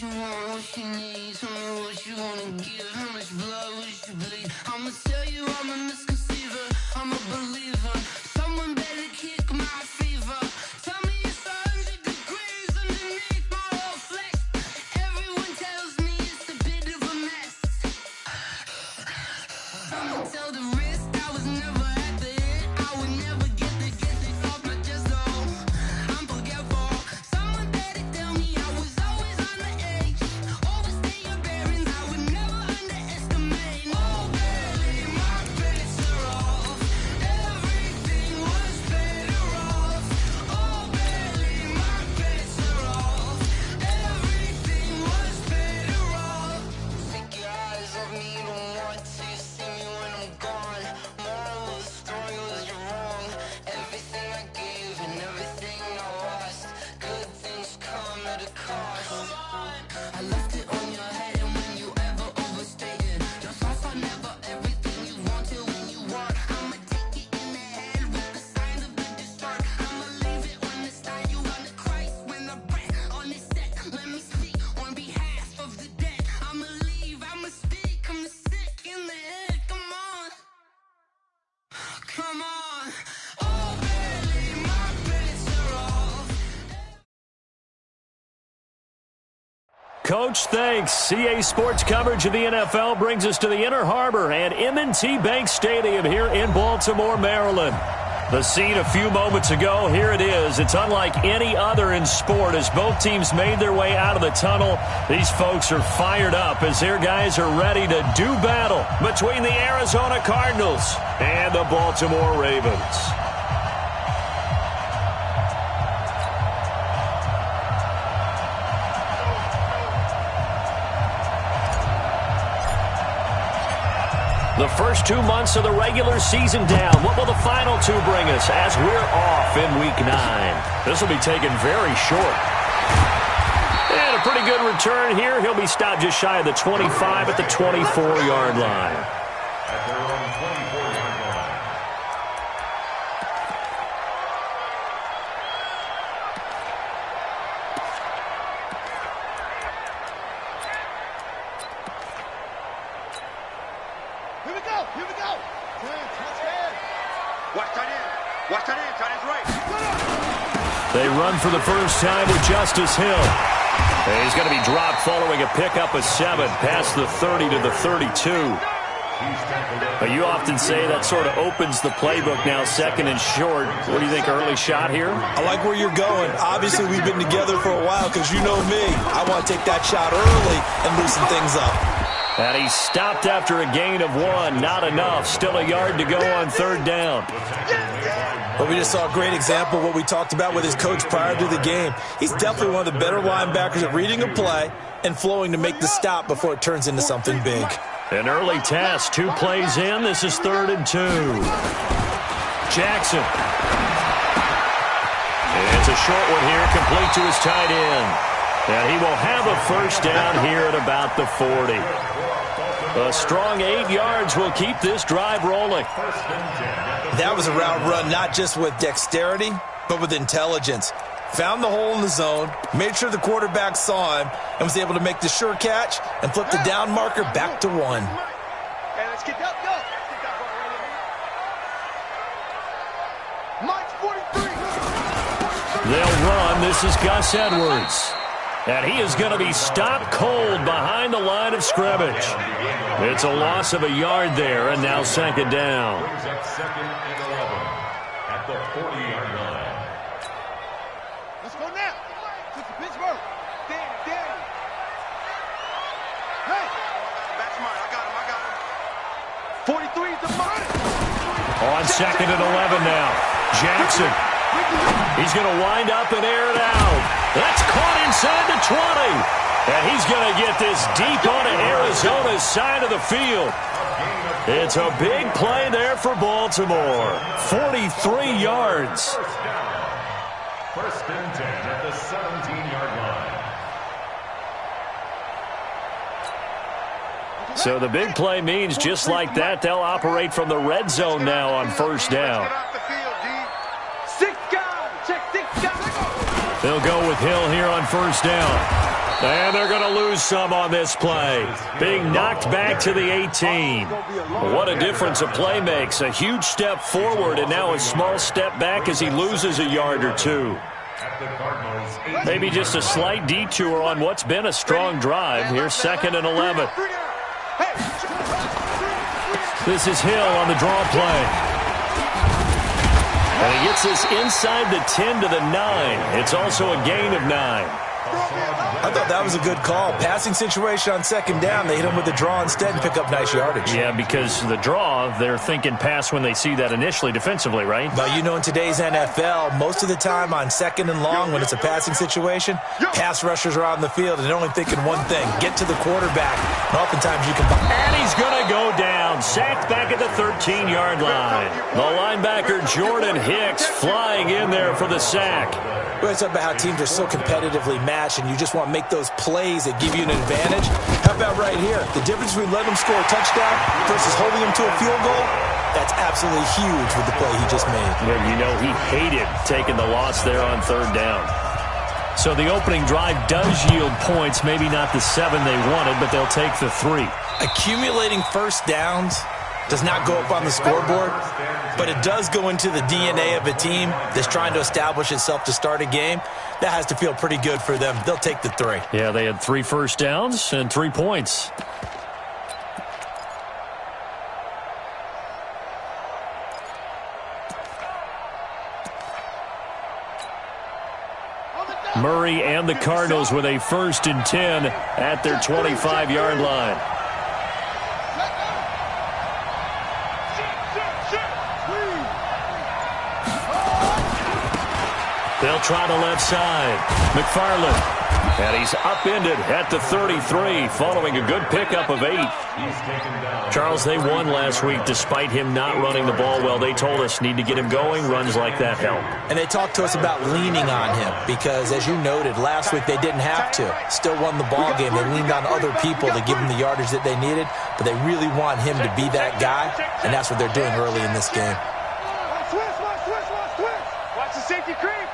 what you want, what you need. Tell me what you wanna give. How much blood would you bleed? I'ma tell you I'm a misconceiver. I'm a believer. Someone better kick my fever. Tell me it's 100 degrees underneath my whole flesh. Everyone tells me it's a bit of a mess. I'ma tell the risk I was never at the end. I would never get this off my chest though. I'm forgetful. Someone better tell me I was always on the edge. Overstay your bearings, I would never underestimate. Oh baby, my bets are off. Everything was better off. Oh baby, my bets are off. Everything was better off. Take your eyes off me, don't want to see me when I'm gone. Moral of the story was you're wrong. Everything I gave and everything I lost. Good things come at a cost. I left it on your head, and when you ever overstay it, your thoughts are never everything you want till when you want. I'ma take it in the head with the signs of the distort. I'ma leave it on the side. You on the Christ when the breath on this set. Let me speak on behalf of the dead. I'ma leave, I'ma speak. I'm the sick in the head. Come on, come on. Oh baby, my bets are off. Coach, thanks. CA Sports coverage of the NFL brings us to the Inner Harbor and M&T Bank Stadium here in Baltimore, Maryland. The scene a few moments ago, here it is. It's unlike any other in sport as both teams made their way out of the tunnel. These folks are fired up as their guys are ready to do battle between the Arizona Cardinals and the Baltimore Ravens. The first 2 months of the regular season down. What will the final two bring us as we're off in Week 9? This will be taken very short. And a pretty good return here. He'll be stopped just shy of the 25 at the 24-yard line. At their own 24-yard line. Here we go, here we go. Touchdown. Watch tight end. Watch tight end. Tight end's right. They run for the first time with Justice Hill. And he's going to be dropped following a pickup of 7 past the 30 to the 32. But you often say that sort of opens the playbook now, second and short. What do you think, early shot here? I like where you're going. Obviously, we've been together for a while because you know me. I want to take that shot early and loosen things up. And he stopped after a gain of 1. Not enough. Still a yard to go on third down. But we just saw a great example of what we talked about with his coach prior to the game. He's definitely one of the better linebackers at reading a play and flowing to make the stop before it turns into something big. An early test. 2 plays in. This is 3rd and 2. Jackson. It's a short one here, complete to his tight end. And he will have a first down here at about the 40. A strong 8 yards will keep this drive rolling. That was a route run not just with dexterity, but with intelligence. Found the hole in the zone, made sure the quarterback saw him, and was able to make the sure catch and flip the down marker back to 1. Hey, let's get that, go. March 43. They'll run. This is Gus Edwards. And he is going to be stopped cold behind the line of scrimmage. It's a loss of a yard there, and now 2nd down. Second and 11 at the 40-yard line. Let's go now. To Pittsburgh. Danny. Hey. That's mine. I got him. 43 is the money. On 2nd and 11 now. Jackson. He's going to wind up and air it out. That's caught inside the 20. And he's going to get this deep onto Arizona's side of the field. It's a big play there for Baltimore. 43 yards. First and 10 at the 17-yard line. So the big play means just like that, they'll operate from the red zone now on first down. They'll go with Hill here on first down. And they're going to lose some on this play. Being knocked back to the 18. What a difference a play makes. A huge step forward and now a small step back as he loses a yard or two. Maybe just a slight detour on what's been a strong drive. Here's 2nd and 11. This is Hill on the draw play. And he gets this inside the 10 to the 9. It's also a gain of 9. I thought that was a good call. Passing situation on 2nd down. They hit him with the draw instead and pick up nice yardage. Yeah, because the draw, they're thinking pass when they see that initially defensively, right? But you know, in today's NFL, most of the time on 2nd and long, when it's a passing situation, pass rushers are on the field and they're only thinking one thing, get to the quarterback. And oftentimes you can... And he's going to go down. Sacked back at the 13-yard line. The linebacker, Jordan Hicks, flying in there for the sack. We always talk about how teams are so competitively matched and you just want to make those plays that give you an advantage. How about right here? The difference between letting them score a touchdown versus holding them to a field goal, that's absolutely huge with the play he just made. Well, you know, he hated taking the loss there on 3rd down. So the opening drive does yield points, maybe not the 7 they wanted, but they'll take the 3. Accumulating first downs does not go up on the scoreboard, but it does go into the DNA of a team that's trying to establish itself to start a game. That has to feel pretty good for them. They'll take the 3. Yeah, they had 3 first downs and 3 points. Murray and the Cardinals with a 1st and 10 at their 25-yard line. They'll try the left side. McFarland. And he's upended at the 33 following a good pickup of 8. Charles, they won last week despite him not running the ball well. They told us need to get him going. Runs like that help. And they talked to us about leaning on him because, as you noted, last week they didn't have to. Still won the ball game. They leaned on other people to give them the yardage that they needed, but they really want him to be that guy, and that's what they're doing early in this game. Watch the safety creep.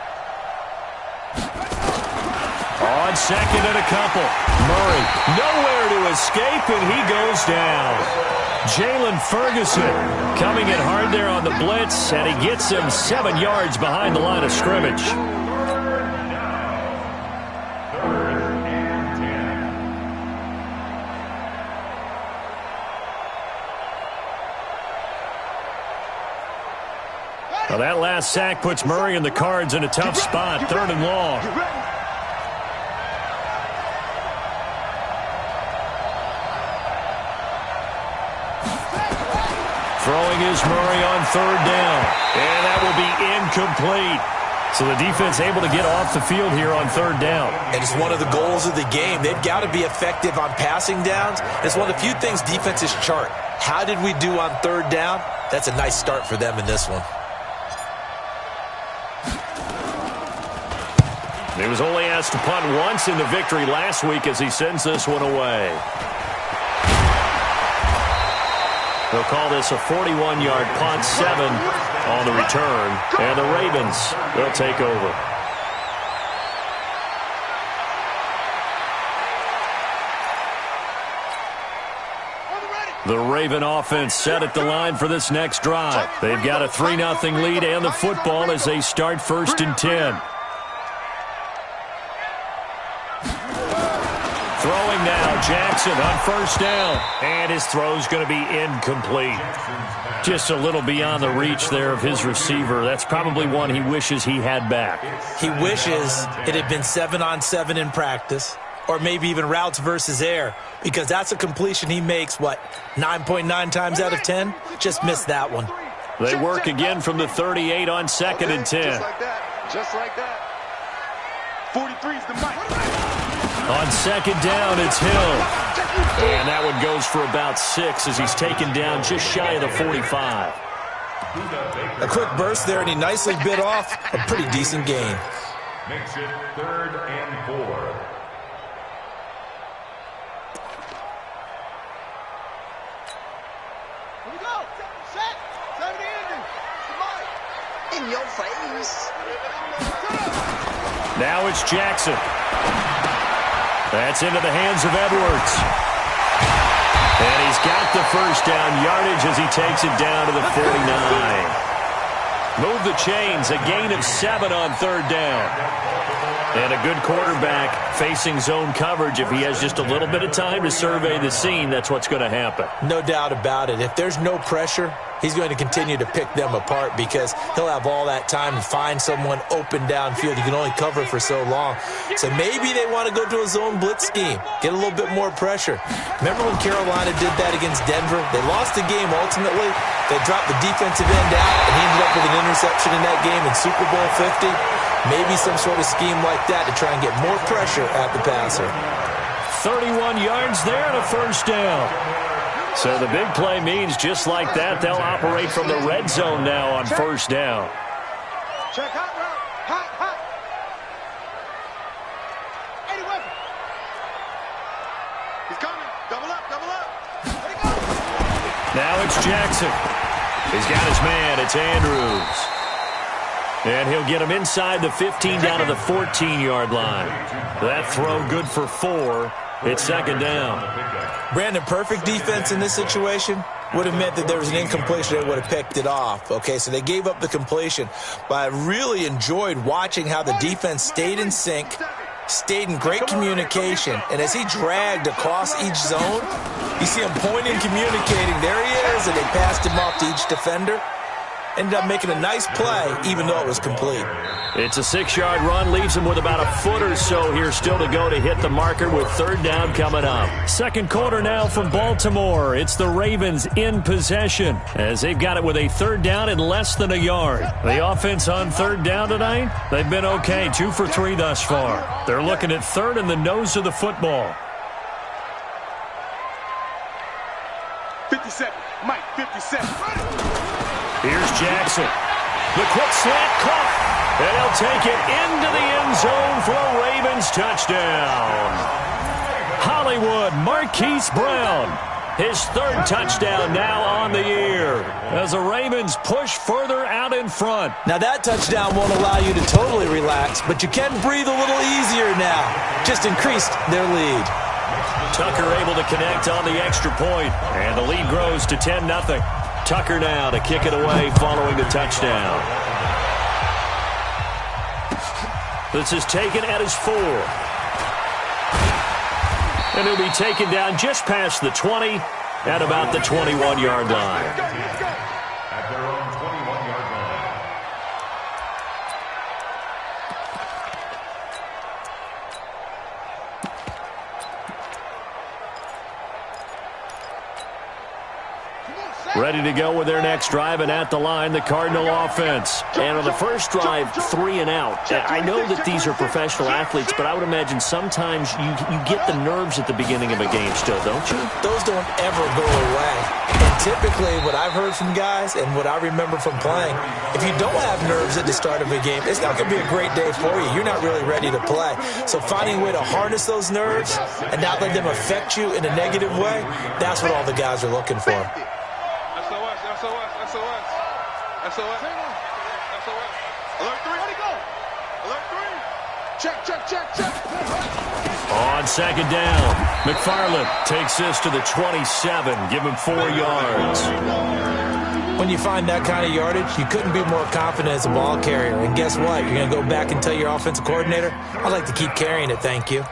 On 2nd and a couple. Murray nowhere to escape, and he goes down. Jalen Ferguson coming in hard there on the blitz, and he gets him 7 yards behind the line of scrimmage. 3rd and 10. Now that last sack puts Murray and the Cards in a tough spot. 3rd and long. Throwing is Murray on 3rd down. And that will be incomplete. So the defense able to get off the field here on 3rd down. And it's one of the goals of the game. They've got to be effective on passing downs. It's one of the few things defenses chart. How did we do on 3rd down? That's a nice start for them in this one. He was only asked to punt once in the victory last week as he sends this one away. They'll call this a 41-yard punt, 7 on the return. And the Ravens, they'll take over. The Raven offense set at the line for this next drive. They've got a 3-0 lead and the football as they start 1st and 10. Throwing now, Jackson on 1st down. And his throw's going to be incomplete. Just a little beyond the reach there of his receiver. That's probably one he wishes he had back. He wishes it had been 7-on-7 in practice, or maybe even routes versus air, because that's a completion he makes, 9.9 times out of 10? Just missed that one. They work again from the 38 on 2nd and 10. Just like that. Just like that. 43's the mic. On 2nd down, it's Hill. And that one goes for about 6 as he's taken down just shy of the 45. A quick burst there, and he nicely bit off a pretty decent gain. Makes it 3rd and 4. Here we go. Set. 70 Andrew. In your face. Now it's Jackson. That's into the hands of Edwards. And he's got the first down yardage as he takes it down to the 49. Move the chains, a gain of 7 on third down. And a good quarterback facing zone coverage. If he has just a little bit of time to survey the scene, that's what's going to happen. No doubt about it. If there's no pressure, he's going to continue to pick them apart because he'll have all that time to find someone open downfield. You can only cover for so long. So maybe they want to go to a zone blitz scheme, get a little bit more pressure. Remember when Carolina did that against Denver? They lost the game ultimately. They dropped the defensive end out, and he ended up with an interception in that game in Super Bowl 50. Maybe some sort of scheme like that to try and get more pressure at the passer. 31 yards there and a first down. So the big play means just like that, they'll operate from the red zone now on first down. Check hot route. Hot, hot. 80 weapon. He's coming. Double up, double up. Let it go. Now it's Jackson. He's got his man. It's Andrews. And he'll get him inside the 15 down to the 14-yard line. That throw good for 4. It's second down. Brandon, perfect defense in this situation would have meant that there was an incompletion. They would have picked it off. Okay, so they gave up the completion. But I really enjoyed watching how the defense stayed in sync, stayed in great communication. And as he dragged across each zone, you see him pointing, communicating. There he is, and they passed him off to each defender. Ended up making a nice play, even though it was complete. It's a 6-yard run, leaves him with about a foot or so here still to go to hit the marker with third down coming up. Second quarter now from Baltimore. It's the Ravens in possession as they've got it with a third down and less than a yard. The offense on third down tonight, they've been okay, 2 for 3 thus far. They're looking at third in the nose of the football. 57. Mike, 57. Here's Jackson. The quick slant caught. And he'll take it into the end zone for a Ravens touchdown. Hollywood Marquise Brown. His third touchdown now on the year as the Ravens push further out in front. Now that touchdown won't allow you to totally relax, but you can breathe a little easier now. Just increased their lead. Tucker able to connect on the extra point, and the lead grows to 10-0. Tucker now to kick it away following the touchdown. This is taken at his 4. And he'll be taken down just past the 20 at about the 21-yard line. At their own 21-yard line. Ready to go with their next drive, and at the line, the Cardinal offense. And on the first drive, 3 and out. I know that these are professional athletes, but I would imagine sometimes you get the nerves at the beginning of a game still, don't you? Those don't ever go away. And typically, what I've heard from guys and what I remember from playing, if you don't have nerves at the start of a game, it's not going to be a great day for you. You're not really ready to play. So finding a way to harness those nerves and not let them affect you in a negative way, that's what all the guys are looking for. SOS. Alert 3. Ready, go. Alert 3. Check. On second down, McFarland takes this to the 27. Give him 4 yards. When you find that kind of yardage, you couldn't be more confident as a ball carrier. And guess what? You're going to go back and tell your offensive coordinator, I'd like to keep carrying it, thank you.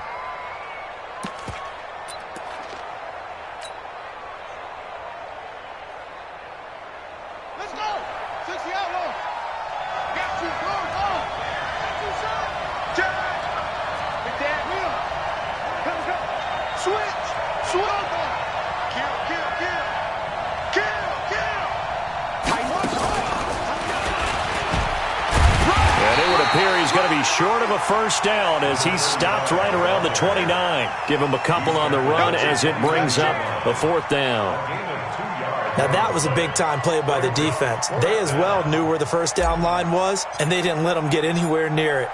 Short of a first down as he stopped right around the 29. Give him a couple on the run as it brings up a 4th down. Now that was a big-time play by the defense. They as well knew where the first down line was, and they didn't let them get anywhere near it.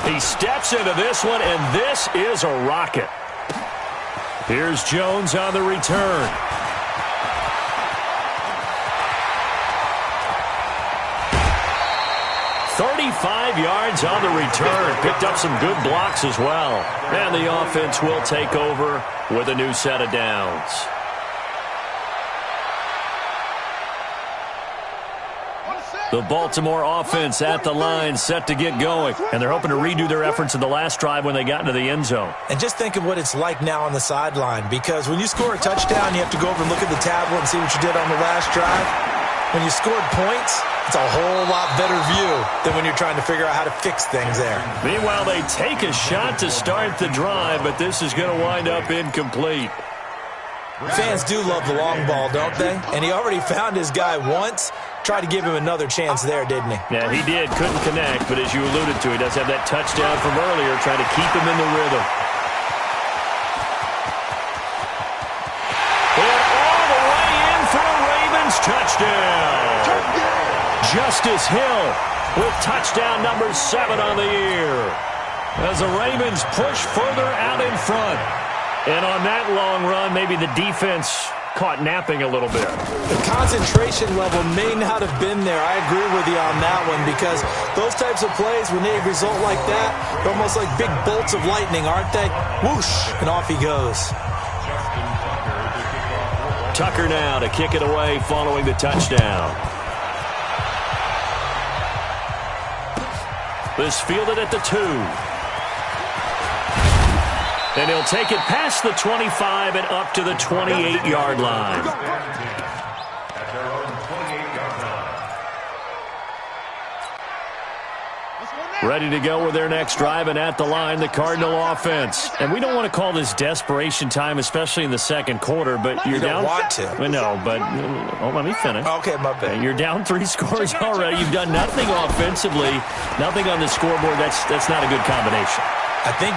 He steps into this one, and this is a rocket. Here's Jones on the return. 35 yards on the return. Picked up some good blocks as well. And the offense will take over with a new set of downs. The Baltimore offense at the line, set to get going. And they're hoping to redo their efforts in the last drive when they got into the end zone. And just think of what it's like now on the sideline, because when you score a touchdown, you have to go over and look at the tablet and see what you did on the last drive. When you scored points, it's a whole lot better view than when you're trying to figure out how to fix things there. Meanwhile, they take a shot to start the drive, but this is going to wind up incomplete. Fans do love the long ball, don't they? And he already found his guy once. Tried to give him another chance there, didn't he? Yeah, he did. Couldn't connect, but as you alluded to, he does have that touchdown from earlier, trying to keep him in the rhythm. And all the way in for a Ravens touchdown. Justice Hill with touchdown number 7 on the year. As the Ravens push further out in front. And on that long run, maybe the defense caught napping a little bit. The concentration level may not have been there. I agree with you on that one, because those types of plays, when they result like that, they're almost like big bolts of lightning, aren't they? Whoosh, and off he goes. Tucker now to kick it away following the touchdown. This fielded at the 2. And he'll take it past the 25 and up to the 28-yard line. At their own 28-yard line. Ready to go with their next drive, and at the line, the Cardinal offense. And we don't want to call this desperation time, especially in the second quarter, but you're down. You don't want to. No, but let me finish. Okay, my bad. You're down 3 scores already. You've done nothing offensively, nothing on the scoreboard. That's not a good combination. I think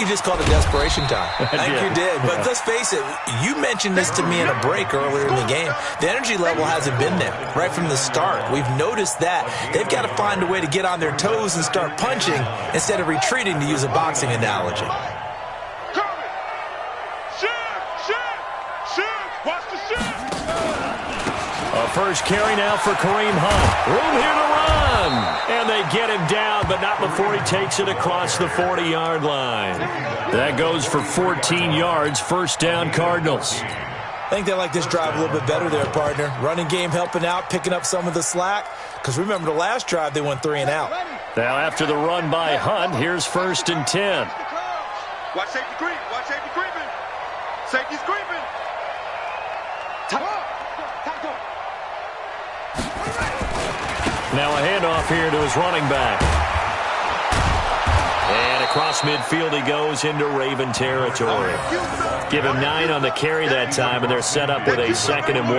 you just called it desperation time. I think you did. But let's face it, you mentioned this to me in a break earlier in the game. The energy level hasn't been there right from the start. We've noticed that. They've got to find a way to get on their toes and start punching instead of retreating, to use a boxing analogy. A first carry now for Kareem Hunt. Room here to run. And they get him down, but not before he takes it across the 40-yard line. That goes for 14 yards. First down, Cardinals. I think they like this drive a little bit better there, partner. Running game helping out, picking up some of the slack. Because remember, the last drive, they went 3 and out. Now after the run by Hunt, here's 1st and 10. Watch safety creep. Watch safety creeping. Safety's creeping. Now a handoff here to his running back. And across midfield he goes into Raven territory. Give him 9 on the carry that time, and they're set up with a 2nd and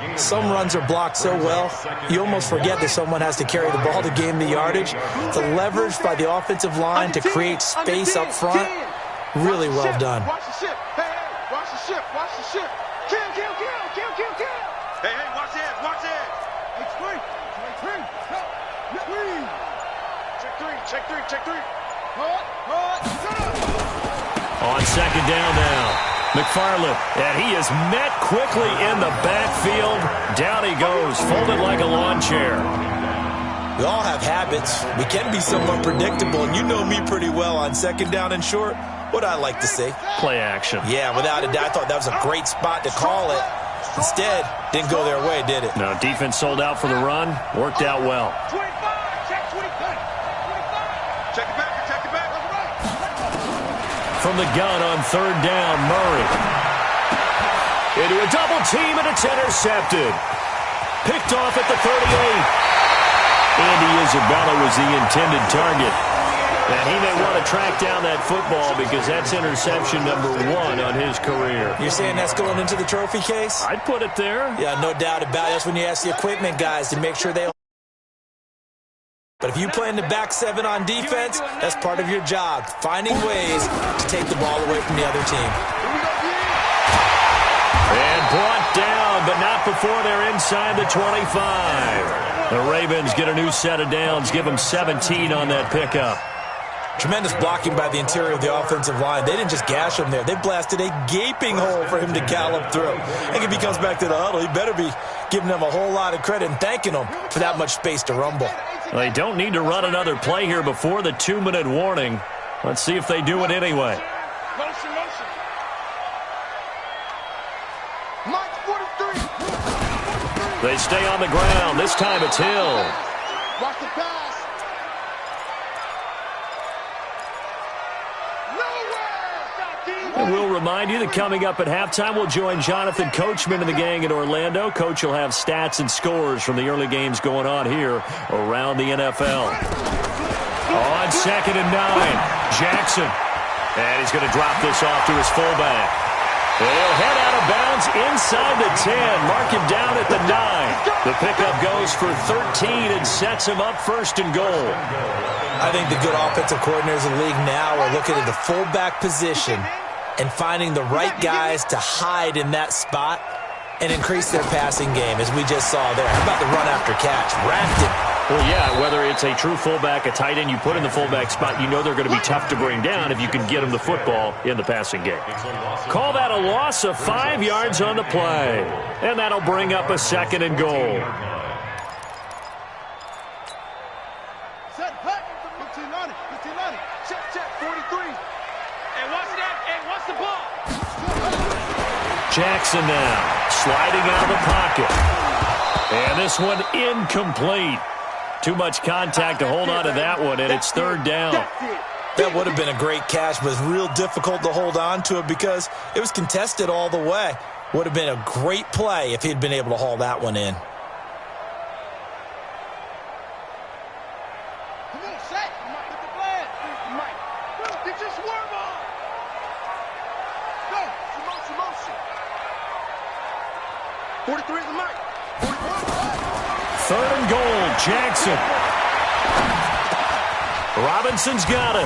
1. Some runs are blocked so well, you almost forget that someone has to carry the ball to gain the yardage. The leverage by the offensive line to create space up front, really well done. Watch the ship. Hey, watch the ship. Watch the ship. Kill. Hey, watch the edge. Watch the edge. Check three. On 2nd down now, McFarland, and he is met quickly in the backfield. Down he goes, folded like a lawn chair. We all have habits. We can be somewhat predictable, and you know me pretty well on 2nd down and short. What I like to see. Play action. Yeah, without a doubt, I thought that was a great spot to call it. Instead, didn't go their way, did it? No, defense sold out for the run. Worked out well. 25. Check 25. Check it back. From the gun on 3rd down, Murray. Into a double team, and it's intercepted. Picked off at the 38. Andy Isabella was the intended target. And he may want to track down that football because that's interception number 1 on his career. You're saying that's going into the trophy case? I'd put it there. Yeah, no doubt about it. That's when you ask the equipment guys to make sure they... But if you play in the back 7 on defense, that's part of your job, finding ways to take the ball away from the other team. And brought down, but not before they're inside the 25. The Ravens get a new set of downs, give them 17 on that pickup. Tremendous blocking by the interior of the offensive line. They didn't just gash him there. They blasted a gaping hole for him to gallop through. I think if he comes back to the huddle, he better be giving them a whole lot of credit and thanking them for that much space to rumble. They don't need to run another play here before the 2-minute warning. Let's see if they do it anyway. Motion, motion. Mike 43. They stay on the ground. This time it's Hill. Watch the pass. And we'll remind you that coming up at halftime, we'll join Jonathan Coachman and the gang in Orlando. Coach will have stats and scores from the early games going on here around the NFL. On 2nd and 9, Jackson. And he's going to drop this off to his fullback. He'll head out of bounds inside the 10. Mark him down at the 9. The pickup goes for 13 and sets him up 1st and goal. I think the good offensive coordinators in the league now are looking at the fullback position and finding the right guys to hide in that spot and increase their passing game, as we just saw there. How about the run after catch? Racked him. Well, yeah, whether it's a true fullback, a tight end you put in the fullback spot, you know they're going to be tough to bring down if you can get them the football in the passing game. Call that a loss of 5 yards on the play. And that'll bring up a 2nd and goal. Set, hut. 1590. 1590. Check, 43. Hey, watch that. Hey, watch the ball. Jackson now, sliding out of the pocket. And this one incomplete. Too much contact to hold on to that one, and it's 3rd down. That would have been a great catch, but it's real difficult to hold on to it because it was contested all the way. Would have been a great play if he'd been able to haul that one in. Come on, set. Mike with the flag. Mike. Get your swerve on. Go. Motion. 43 is the Mike. 3rd and goal, Jackson. Robinson's got it.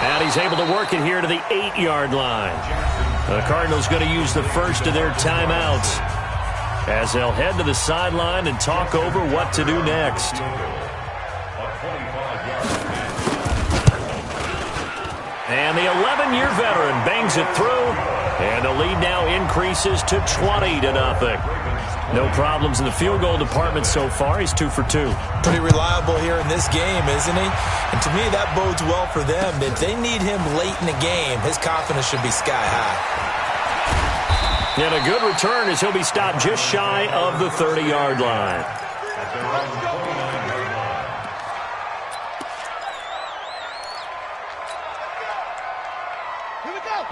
And he's able to work it here to the 8-yard line. The Cardinals going to use the first of their timeouts as they'll head to the sideline and talk over what to do next. And the 11-year veteran bangs it through. And the lead now increases to 20-0. No problems in the field goal department so far. He's 2 for 2. Pretty reliable here in this game, isn't he? And to me, that bodes well for them. If they need him late in the game, his confidence should be sky high. And a good return as he'll be stopped just shy of the 30-yard line.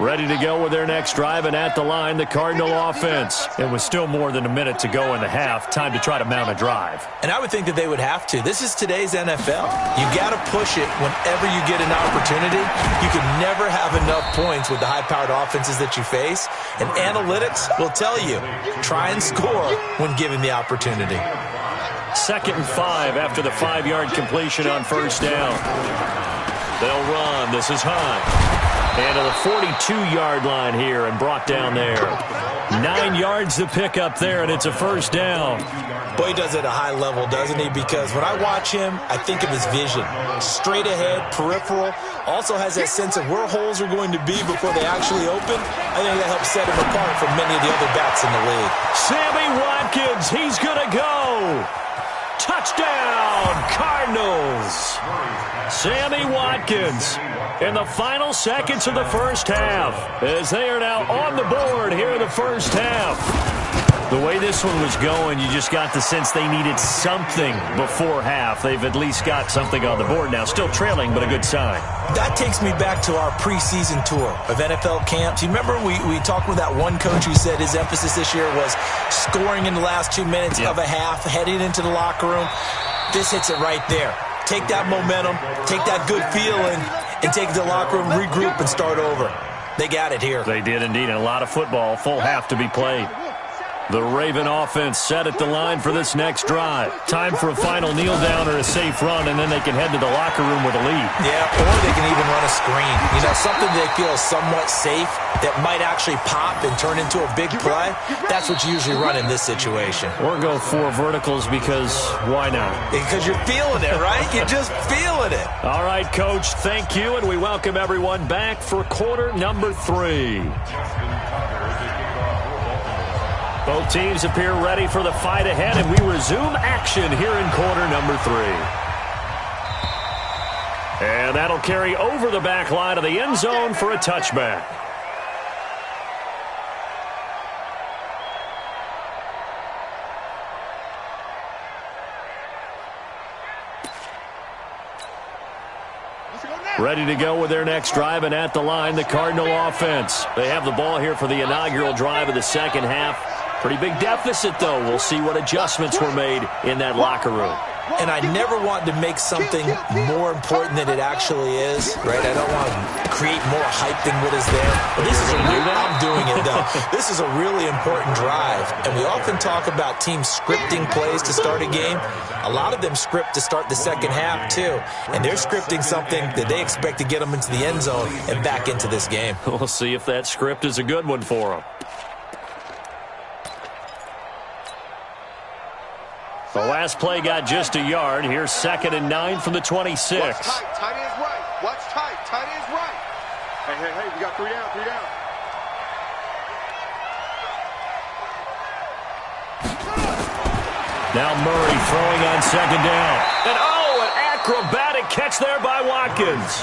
Ready to go with their next drive, and at the line, the Cardinal offense. It was still more than a minute to go in the half. Time to try to mount a drive. And I would think that they would have to. This is today's NFL. You got to push it whenever you get an opportunity. You can never have enough points with the high-powered offenses that you face. And analytics will tell you, try and score when given the opportunity. 2nd and 5 after the 5-yard completion on 1st down. They'll run. This is Hunt. And to the 42-yard line here and brought down there. 9 yards to pick up there, and it's a 1st down. Boy, he does it at a high level, doesn't he? Because when I watch him, I think of his vision. Straight ahead, peripheral. Also has that sense of where holes are going to be before they actually open. I think that helps set him apart from many of the other backs in the league. Sammy Watkins, he's going to go. Touchdown, Cardinals. Sammy Watkins in the final seconds of the 1st half as they are now on the board here in the 1st half. The way this one was going, you just got the sense they needed something before half. They've at least got something on the board now. Still trailing, but a good sign. That takes me back to our preseason tour of NFL camps. You remember we talked with that one coach who said his emphasis this year was scoring in the last 2 minutes of a half, heading into the locker room. This hits it right there. Take that momentum, take that good feeling, and take it to the locker room, regroup, and start over. They got it here. They did indeed, and a lot of football, full half to be played. The Raven offense set at the line for this next drive. Time for a final kneel down or a safe run, and then they can head to the locker room with a lead. Yeah, or they can even run a screen. You know, something they feel is somewhat safe that might actually pop and turn into a big play. That's what you usually run in this situation. Or go 4 verticals because why not? Because you're feeling it, right? You're just feeling it. All right, Coach, thank you, and we welcome everyone back for quarter number 3. Both teams appear ready for the fight ahead, and we resume action here in quarter number 3. And that'll carry over the back line of the end zone for a touchback. Ready to go with their next drive, and at the line, the Cardinal offense. They have the ball here for the inaugural drive of the second half. Pretty big deficit, though. We'll see what adjustments were made in that locker room. And I never want to make something more important than it actually is, right? I don't want to create more hype than what is there. But this is I'm doing it, though. This is a really important drive. And we often talk about teams scripting plays to start a game. A lot of them script to start the second half, too. And they're scripting something that they expect to get them into the end zone and back into this game. We'll see if that script is a good one for them. The last play got just a yard. Here's 2nd and 9 from the 26. Watch tight. Tight end's right. Watch tight. Tight end's right. Hey, we got 3 down. 3 down. Now Murray throwing on 2nd down. And an acrobatic catch there by Watkins.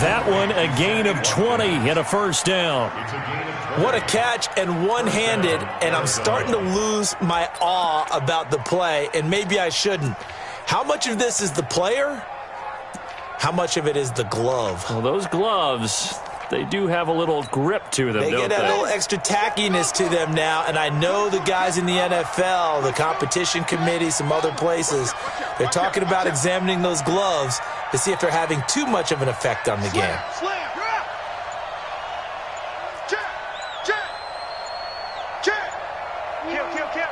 That one a gain of 20 and a first down. What a catch, and one-handed, and I'm starting to lose my awe about the play, and maybe I shouldn't. How much of this is the player? How much of it is the glove? Well, those gloves, they do have a little grip to them, They don't get that little extra tackiness to them now, and I know the guys in the NFL, the competition committee, some other places, they're talking about examining those gloves to see if they're having too much of an effect on the game. Slam. Kill.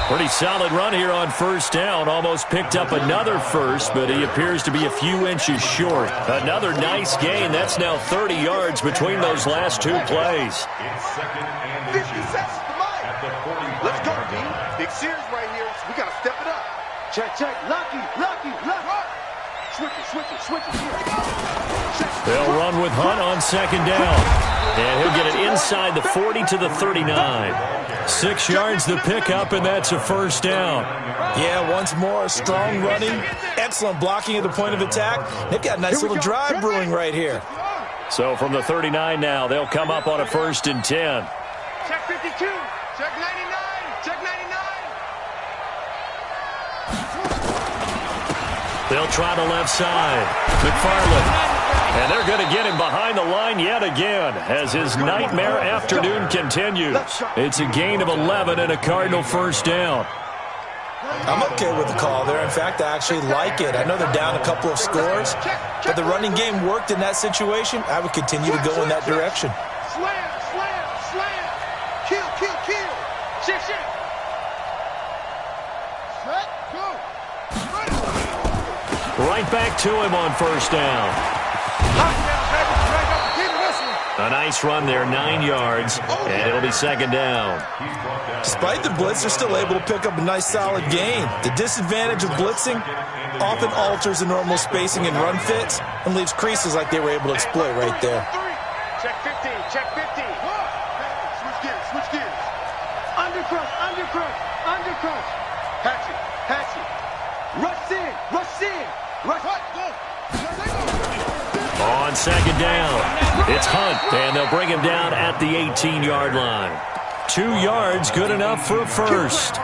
Pretty solid run here on first down. Almost picked up another first, but he appears to be a few inches short. Another nice gain. That's now 30 yards between those last 2 plays. 50 seconds to mile. Let's go, D. Big series right here. We got to step it up. Check. Lucky. Switch it. They'll run with Hunt on 2nd down. And he'll get it inside the 40 to the 39. 6 yards the pickup, and that's a first down. Yeah, once more, strong running, excellent blocking at the point of attack. They've got a nice little drive brewing right here. So from the 39 now, they'll come up on a 1st and 10. Check 52. Check 99. Check 99. They'll try the left side. McFarland. And they're going to get him behind the line yet again as his nightmare afternoon continues. It's a gain of 11 and a Cardinal first down. I'm okay with the call there. In fact, I actually like it. I know they're down a couple of scores, but the running game worked in that situation. I would continue to go in that direction. Slam. Kill. Shit. Set, go. Right back to him on first down. A nice run there, 9 yards, and it'll be 2nd down. Despite the blitz, they're still able to pick up a nice solid gain. The disadvantage of blitzing often alters the normal spacing and run fits and leaves creases like they were able to exploit right there. Check 50. Switch gears. Undercrush. Hatchet. Rush in. On 2nd down, it's Hunt, and they'll bring him down at the 18-yard line. 2 yards, good enough for a first.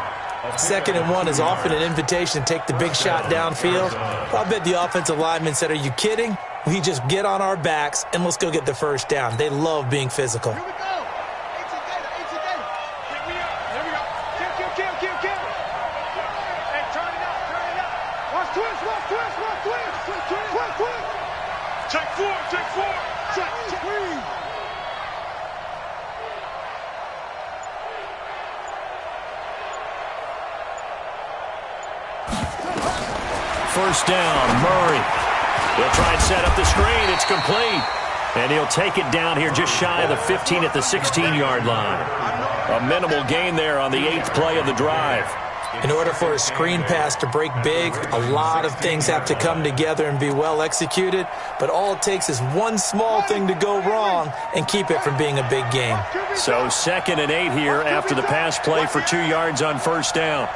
2nd and 1 is often an invitation to take the big shot downfield. I bet the offensive lineman said, "Are you kidding? We just get on our backs and let's go get the first down." They love being physical. Here we go. Here we go. Kill. Hey, turn it up. Watch twist. Check 4. Check 3. First down, Murray. He'll try and set up the screen. It's complete. And he'll take it down here just shy of the 15 at the 16-yard line. A minimal gain there on the 8th play of the drive. In order for a screen pass to break big, a lot of things have to come together and be well executed, but all it takes is one small thing to go wrong and keep it from being a big game. So 2nd and 8 here after the pass play for 2 yards on first down.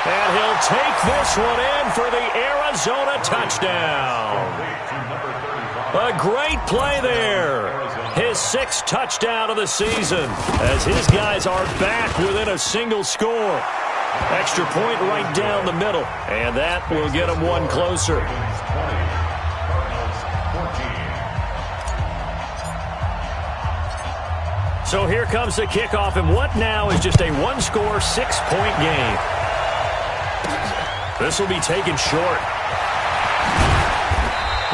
And he'll take this one in for the Arizona touchdown. A great play there. His 6th touchdown of the season as his guys are back within a single score. Extra point right down the middle, and that will get them one closer. So here comes the kickoff, and what now is just a one-score, 6-point game. This will be taken short.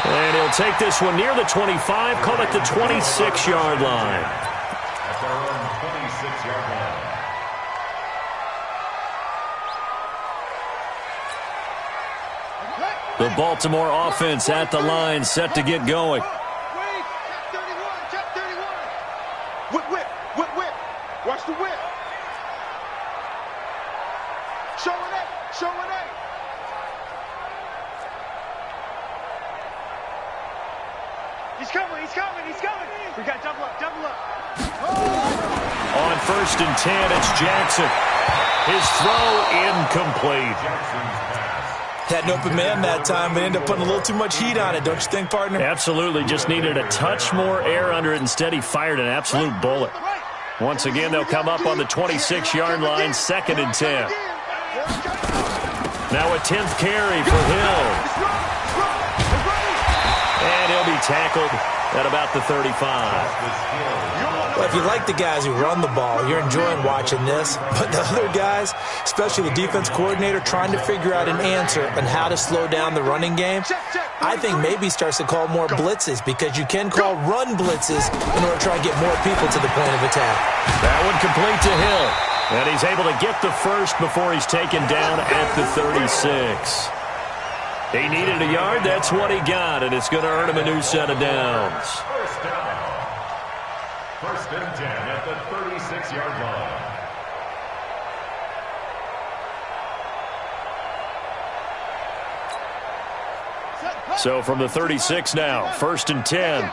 And he'll take this one near the 25, call it the 26-yard line. At their own 26-yard line. The Baltimore offense at the line, set to get going. Check 31. Whip. Watch the whip. Showing eight. He's coming. We got double up. On 1st and 10, it's Jackson. His throw incomplete. Had an open man that time, but ended up putting a little too much heat on it, don't you think, partner? Absolutely, just needed a touch more air under it. Instead, he fired an absolute bullet. Once again, they'll come up on the 26-yard line, 2nd and 10. Now a 10th carry for Hill. And he'll be tackled at about the 35. Well, if you like the guys who run the ball, you're enjoying watching this. But the other guys, especially the defense coordinator, trying to figure out an answer on how to slow down the running game, I think maybe starts to call more blitzes, because you can call run blitzes in order to try and get more people to the point of attack. That one complete to Hill. And he's able to get the first before he's taken down at the 36. He needed a yard. That's what he got, and it's going to earn him a new set of downs. First down. 1st and 10 at the 36-yard line. So from the 36 now, 1st and 10.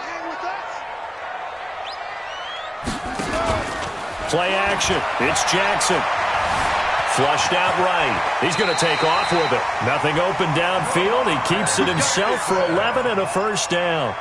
Play action. It's Jackson. Flushed out right. He's going to take off with it. Nothing open downfield. He keeps it himself for 11 and a first down.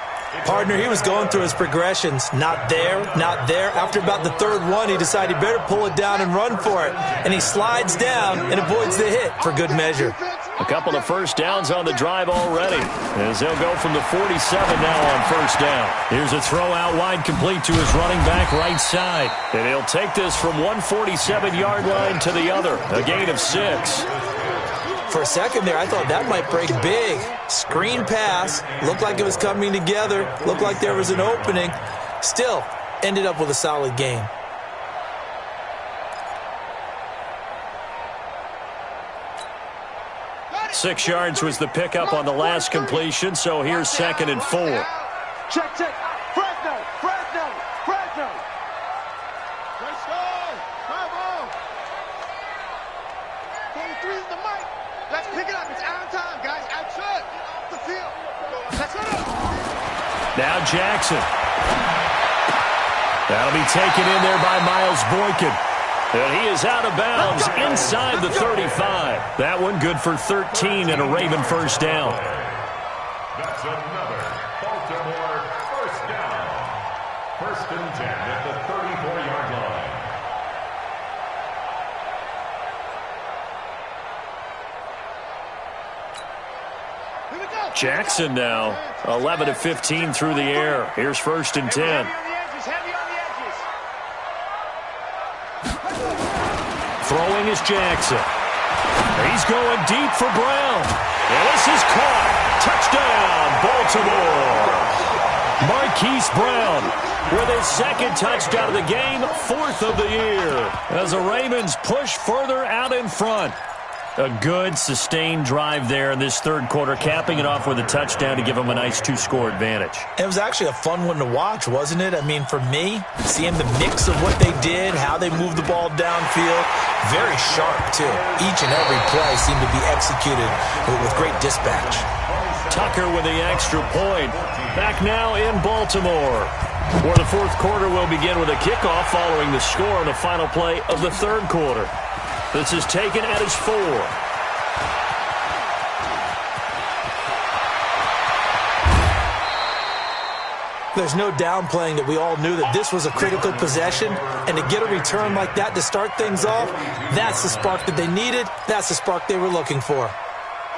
Partner, he was going through his progressions. Not there. After about the 3rd one, he decided he better pull it down and run for it. And he slides down and avoids the hit for good measure. A couple of first downs on the drive already, as they'll go from the 47 now on first down. Here's a throw out wide, complete to his running back right side. And he'll take this from one 47-yard line to the other, a gain of 6. For a second there, I thought that might break big. Screen pass, looked like it was coming together, looked like there was an opening. Still, ended up with a solid game. Six yards was the pickup on the last completion, so here's 2nd and 4. Check. Fresno. Let's go. Bravo. 43 is the mic. Let's pick it up. It's out of time, guys. Outside. Off the field. Let's go. Now Jackson. That'll be taken in there by Miles Boykin. And he is out of bounds inside the 35. That one good for 13 and a Raven first down. That's another Baltimore first down. 1st and 10 at the 34-yard line. Jackson now 11 of 15 through the air. Here's 1st and 10. Throwing is Jackson. He's going deep for Brown. And this is caught. Touchdown, Baltimore. Marquise Brown with his 2nd touchdown of the game, 4th of the year, as the Ravens push further out in front. A good, sustained drive there in this third quarter, capping it off with a touchdown to give them a nice 2-score advantage. It was actually a fun one to watch, wasn't it? I mean, for me, seeing the mix of what they did, how they moved the ball downfield, very sharp, too. Each and every play seemed to be executed with great dispatch. Tucker with the extra point. Back now in Baltimore, where the fourth quarter will begin with a kickoff following the score on the final play of the third quarter. This is taken at his 4. There's no downplaying that we all knew that this was a critical possession, and to get a return like that to start things off, that's the spark that they needed, that's the spark they were looking for. On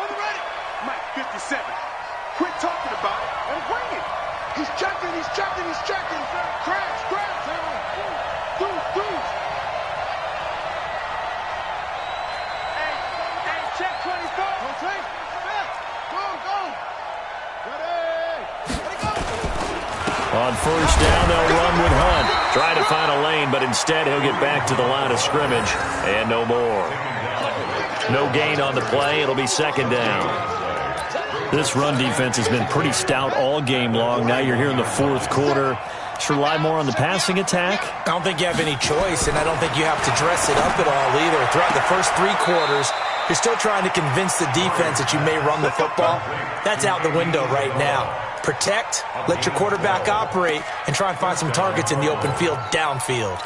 the ready. Mike 57. Quit talking about it and bring it. He's checking, he's checking, he's checking. Crash, crash. Deuce. Check 24. Go. Ready, go. On first down, they'll run with Hunt. Try to find a lane, but instead he'll get back to the line of scrimmage. And no more. No gain on the play. It'll be second down. This run defense has been pretty stout all game long. Now you're here in the fourth quarter. Should rely more on the passing attack? I don't think you have any choice, and I don't think you have to dress it up at all either. Throughout the first 3 quarters, you're still trying to convince the defense that you may run the football. That's out the window right now. Protect, let your quarterback operate, and try and find some targets in the open field downfield.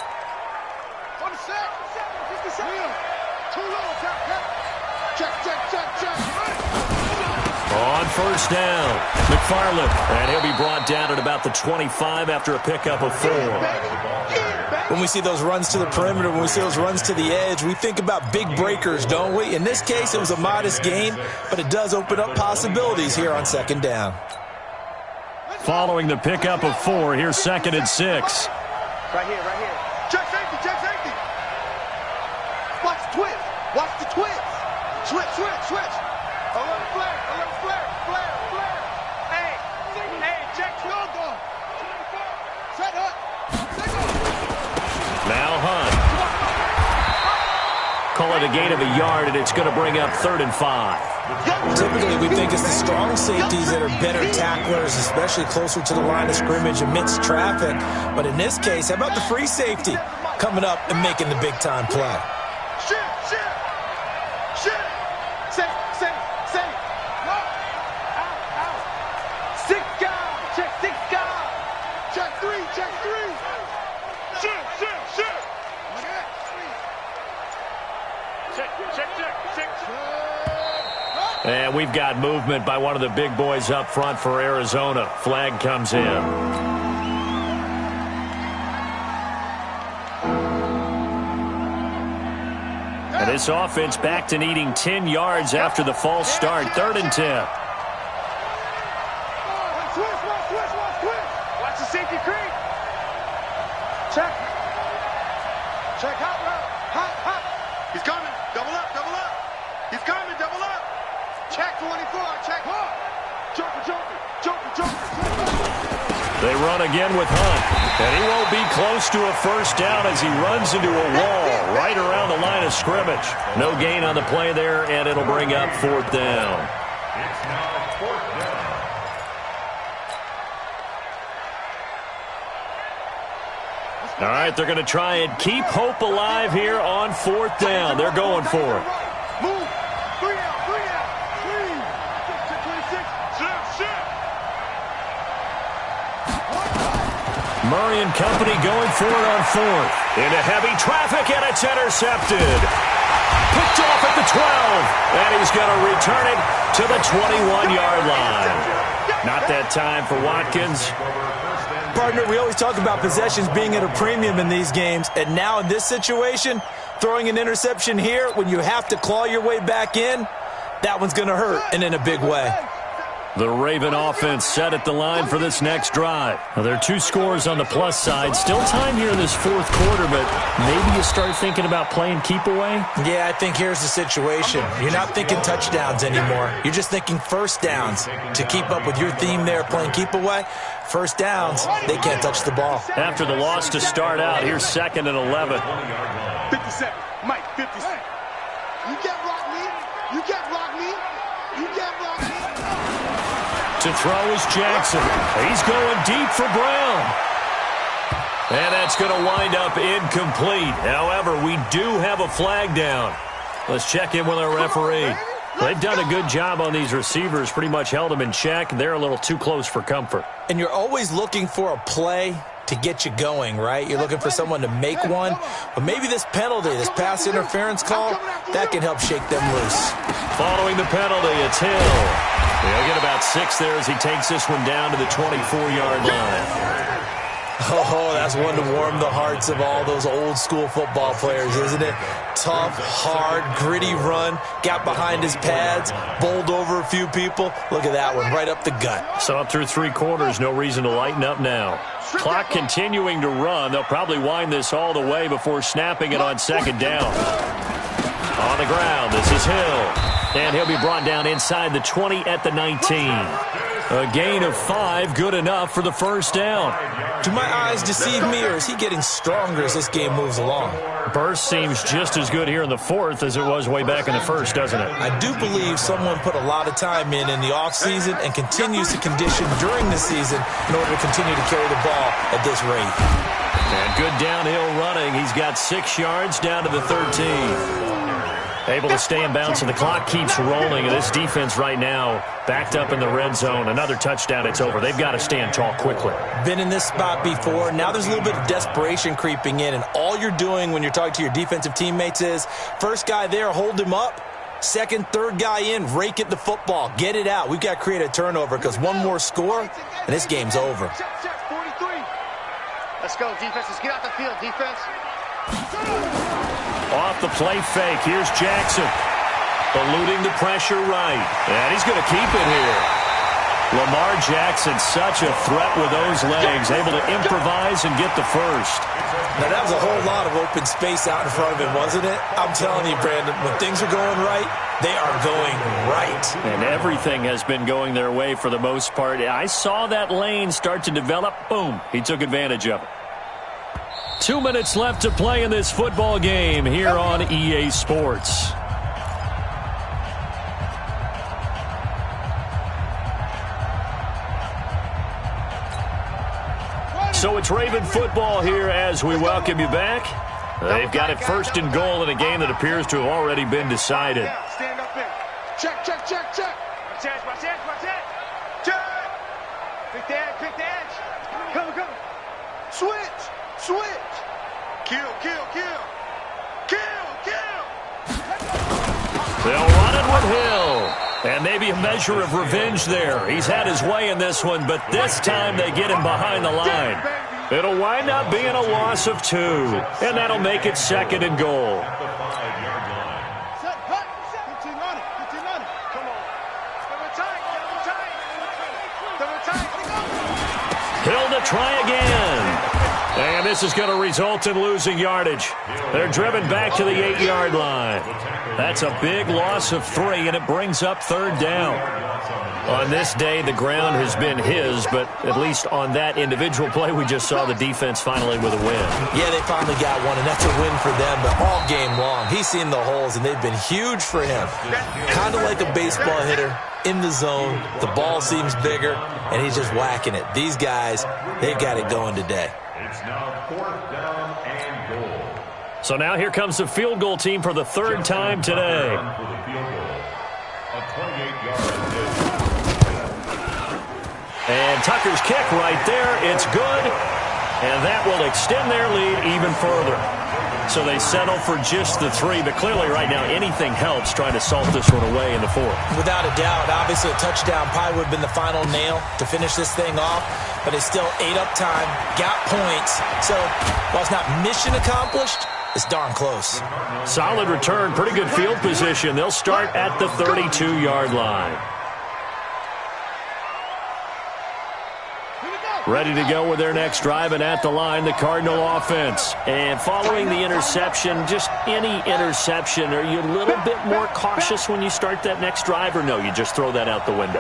On first down, McFarland, and he'll be brought down at about the 25 after a pickup of 4. When we see those runs to the perimeter, when we see those runs to the edge, we think about big breakers, don't we? In this case, it was a modest gain, but it does open up possibilities here on second down. Following the pickup of 4, here's second and 6. Right here. Check safety. Watch the twist. Switch. Alert flare. Hey, check field goal. Set up. Now Hunt. Call it a gain of a yard, and it's going to bring up 3rd and 5. Typically, we think it's the strong safeties that are better tacklers, especially closer to the line of scrimmage amidst traffic. But in this case, how about the free safety coming up and making the big-time play? Shit. Safe. Out. 6 guys. Check 6 guys. Check 3. Shit. Check. And we've got movement by one of the big boys up front for Arizona. Flag comes in. And this offense back to needing 10 yards after the false start. 3rd and 10. Watch the safety creep. Check hot route. Hot. He's coming. Double up. He's coming. Double up. Check 24. Check hard. Joker. They run again with Hunt. And he won't be close to a first down as he runs into a wall right around the line of scrimmage. No gain on the play there, and it'll bring up 4th down. It's now 4th down. All right, they're going to try and keep hope alive here on 4th down. They're going for it. Move. 3 out. 26. Murray and company going for it on 4th. Into heavy traffic, and it's intercepted. Picked off at the 12, and he's going to return it to the 21-yard line. Not that time for Watkins. Partner, we always talk about possessions being at a premium in these games, and now in this situation, throwing an interception here when you have to claw your way back in, that one's going to hurt, and in a big way. The Raven offense set at the line for this next drive. Well, there are 2 scores on the plus side. Still time here in this fourth quarter, but maybe you start thinking about playing keep away? Yeah, I think here's the situation. You're not thinking touchdowns anymore. You're just thinking first downs. To keep up with your theme there, playing keep away, first downs, they can't touch the ball. After the loss to start out, here's 2nd and 11. 57. Mike, 57. You get rock me. You can't block me. You can't block me. To throw is Jackson. He's going deep for Brown. And that's going to wind up incomplete. However, we do have a flag down. Let's check in with our referee. They've done a good job on these receivers, pretty much held them in check. They're a little too close for comfort. And you're always looking for a play to get you going, right? You're looking for someone to make one. But maybe this penalty, this pass interference call, that can help shake them loose. Following the penalty, it's Hill. He'll get about 6 there as he takes this one down to the 24-yard line. Oh, that's one to warm the hearts of all those old-school football players, isn't it? Tough, hard, gritty run, got behind his pads, bowled over a few people. Look at that one, right up the gut. So up through 3 quarters, no reason to lighten up now. Clock continuing to run. They'll probably wind this all the way before snapping it on second down. On the ground, this is Hill. And he'll be brought down inside the 20 at the 19. A gain of 5, good enough for the first down. Do my eyes deceive me, or is he getting stronger as this game moves along? Burst seems just as good here in the 4th as it was way back in the 1st, doesn't it? I do believe someone put a lot of time in the offseason and continues to condition during the season in order to continue to carry the ball at this rate. And good downhill running. He's got 6 yards down to the 13. Able to stay in bounds, and the clock keeps rolling. And this defense right now backed up in the red zone. Another touchdown, it's over. They've got to stand tall quickly. Been in this spot before. Now there's a little bit of desperation creeping in, and all you're doing when you're talking to your defensive teammates is first guy there, hold him up. Second, third guy in, rake at the football. Get it out. We've got to create a turnover because one more score, and this game's over. Check, 43. Let's go, defense. Let's get out the field, defense. Off the play fake, here's Jackson. Eluding the pressure right. And he's going to keep it here. Lamar Jackson, such a threat with those legs, able to improvise and get the first. Now, that was a whole lot of open space out in front of him, wasn't it? I'm telling you, Brandon, when things are going right, they are going right. And everything has been going their way for the most part. I saw that lane start to develop. Boom, he took advantage of it. 2 minutes left to play in this football game here on EA Sports. So it's Raven football here as we welcome you back. They've got it 1st and goal in a game that appears to have already been decided. Stand up there. Check, check, check, check. Watch edge, watch edge, watch edge. Check. Pick the edge, pick the edge. Come, come. Switch, switch. Kill, kill, kill. Kill, kill. They'll run it with Hill. And maybe a measure of revenge there. He's had his way in this one, but this time they get him behind the line. It'll wind up being a loss of 2, and that'll make it 2nd and goal. Hill to try again. And this is going to result in losing yardage. They're driven back to the 8-yard line. That's a big loss of 3, and it brings up 3rd down. On this day, the ground has been his, but at least on that individual play, we just saw the defense finally with a win. Yeah, they finally got one, and that's a win for them, but all game long, he's seen the holes, and they've been huge for him. Kind of like a baseball hitter in the zone. The ball seems bigger, and he's just whacking it. These guys, they've got it going today. It's now 4th down and goal. So now here comes the field goal team for the 3rd time today. For the field goal. A 28-yard field. And Tucker's kick right there. It's good. And that will extend their lead even further. So they settle for just the 3. But clearly right now anything helps trying to salt this one away in the 4th. Without a doubt, obviously a touchdown probably would have been the final nail to finish this thing off. But it's still ate up time, got points. So while it's not mission accomplished, it's darn close. Solid return, pretty good field position. They'll start at the 32-yard line. Ready to go with their next drive, and at the line, the Cardinal offense. And following the interception, just any interception, are you a little bit more cautious when you start that next drive, or no, you just throw that out the window?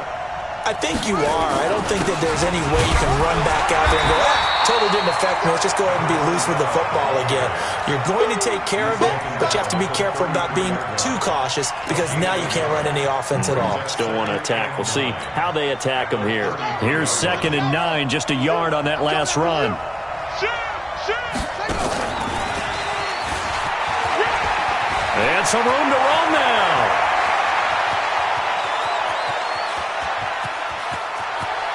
I think you are. I don't think that there's any way you can run back out there and go, totally didn't affect me. Let's just go ahead and be loose with the football again. You're going to take care of it, but you have to be careful about being too cautious because now you can't run any offense at all. Still want to attack. We'll see how they attack them here. Here's 2nd and 9, just a yard on that last run. And some room to run now.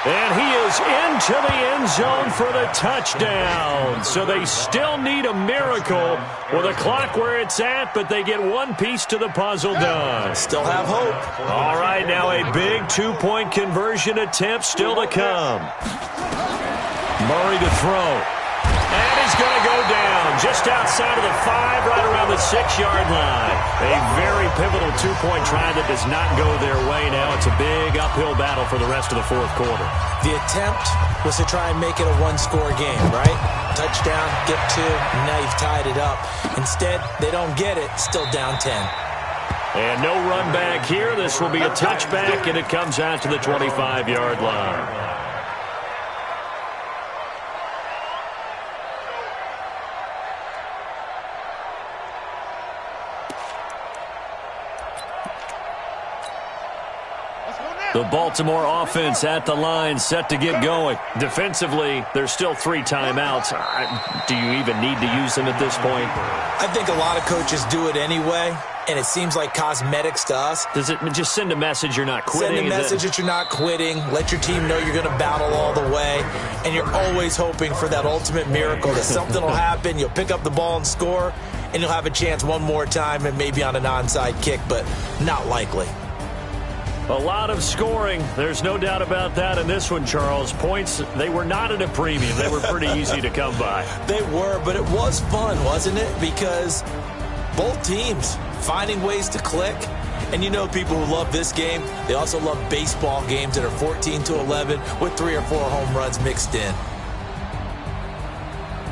And he is into the end zone for the touchdown. So they still need a miracle with a clock where it's at, but they get one piece to the puzzle done. Still have hope. All right, now a big 2-point conversion attempt still to come. Murray to throw. And he's going to go down just outside of the 5, right around the 6-yard line. A very pivotal 2-point try that does not go their way now. It's a big uphill battle for the rest of the 4th quarter. The attempt was to try and make it a one-score game, right? Touchdown, get 2, and now you've tied it up. Instead, they don't get it, still down 10. And no run back here. This will be a touchback, and it comes out to the 25-yard line. The Baltimore offense at the line, set to get going. Defensively, there's still 3 timeouts. Do you even need to use them at this point? I think a lot of coaches do it anyway, and it seems like cosmetics to us. Does it just send a message you're not quitting? Send a message that you're not quitting. Let your team know you're going to battle all the way, and you're always hoping for that ultimate miracle that something will happen, you'll pick up the ball and score, and you'll have a chance one more time and maybe on an onside kick, but not likely. A lot of scoring. There's no doubt about that in this one, Charles. Points, they were not at a premium. They were pretty easy to come by. They were, but it was fun, wasn't it? Because both teams finding ways to click. And you know people who love this game, they also love baseball games that are 14-11 with 3 or 4 home runs mixed in.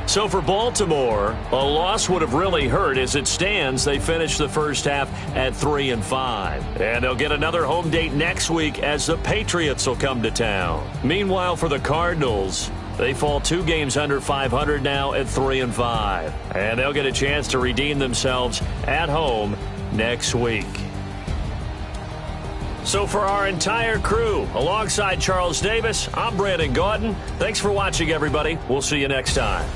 So for Baltimore, a loss would have really hurt. As it stands, they finished the first half at 3-5. And they'll get another home date next week as the Patriots will come to town. Meanwhile, for the Cardinals, they fall 2 games under 500 now at 3-5. And they'll get a chance to redeem themselves at home next week. So for our entire crew, alongside Charles Davis, I'm Brandon Gaudin. Thanks for watching, everybody. We'll see you next time.